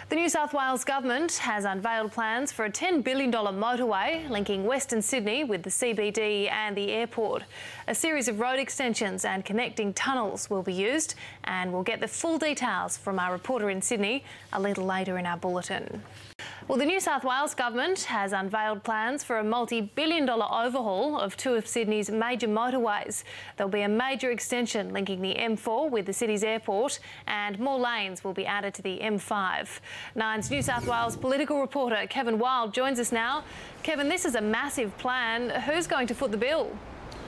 The New South Wales Government has unveiled plans for a $10 billion motorway linking Western Sydney with the CBD and the airport. A series of road extensions and connecting tunnels will be used, and we'll get the full details from our reporter in Sydney a little later in our bulletin. Well, the New South Wales Government has unveiled plans for a multi-billion-dollar overhaul of two of Sydney's major motorways. There'll be a major extension linking the M4 with the city's airport, and more lanes will be added to the M5. Nine's New South Wales political reporter Kevin Wild joins us now. Kevin, this is a massive plan. Who's going to foot the bill?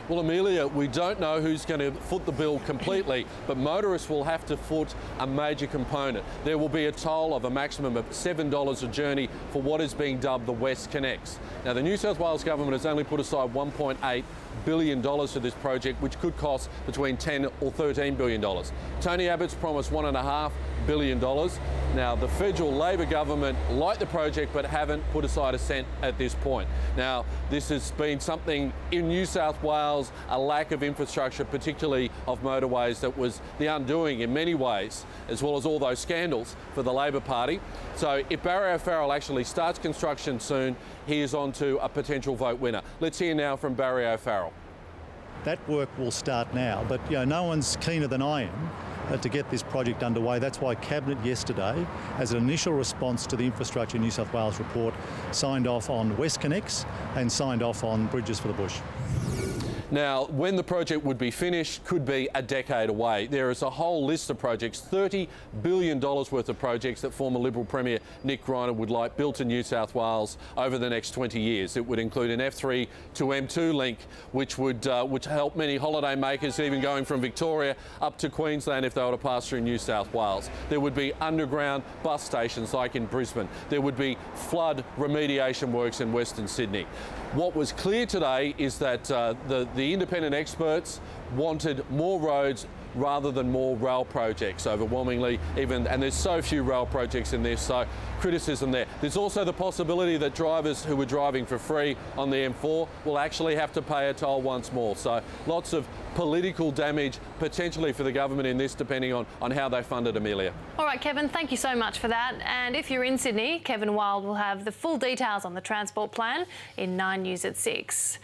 Well, Amelia, we don't know who's going to foot the bill completely, but motorists will have to foot a major component. There will be a toll of a maximum of $7 a journey for what is being dubbed the West Connects. Now, the New South Wales Government has only put aside $1.8 billion for this project, which could cost between $10 or $13 billion. Tony Abbott's promised $1.5 billion. Now, the federal Labor government like the project but haven't put aside a cent at this point. Now, this has been something in New South Wales, a lack of infrastructure, particularly of motorways, that was the undoing in many ways, as well as all those scandals for the Labor Party. So if Barry O'Farrell actually starts construction soon, he is on to a potential vote winner. Let's hear now from Barry O'Farrell. That work will start now, but no one's keener than I am to get this project underway. That's why Cabinet yesterday, as an initial response to the Infrastructure New South Wales report, signed off on West Connects and signed off on Bridges for the Bush. Now, when the project would be finished could be a decade away. There is a whole list of projects, $30 billion worth of projects that former Liberal Premier Nick Greiner would like built in New South Wales over the next 20 years. It would include an F3 to M2 link, which would help many holiday makers, even going from Victoria up to Queensland if they were to pass through New South Wales. There would be underground bus stations like in Brisbane. There would be flood remediation works in Western Sydney. What was clear today is that the independent experts wanted more roads rather than more rail projects overwhelmingly, and there's so few rail projects in this, so criticism there. There's also the possibility that drivers who were driving for free on the M4 will actually have to pay a toll once more. So lots of political damage potentially for the government in this, depending on how they fund it, Amelia. All right, Kevin, thank you so much for that. And if you're in Sydney, Kevin Wild will have the full details on the transport plan in 9 News at 6.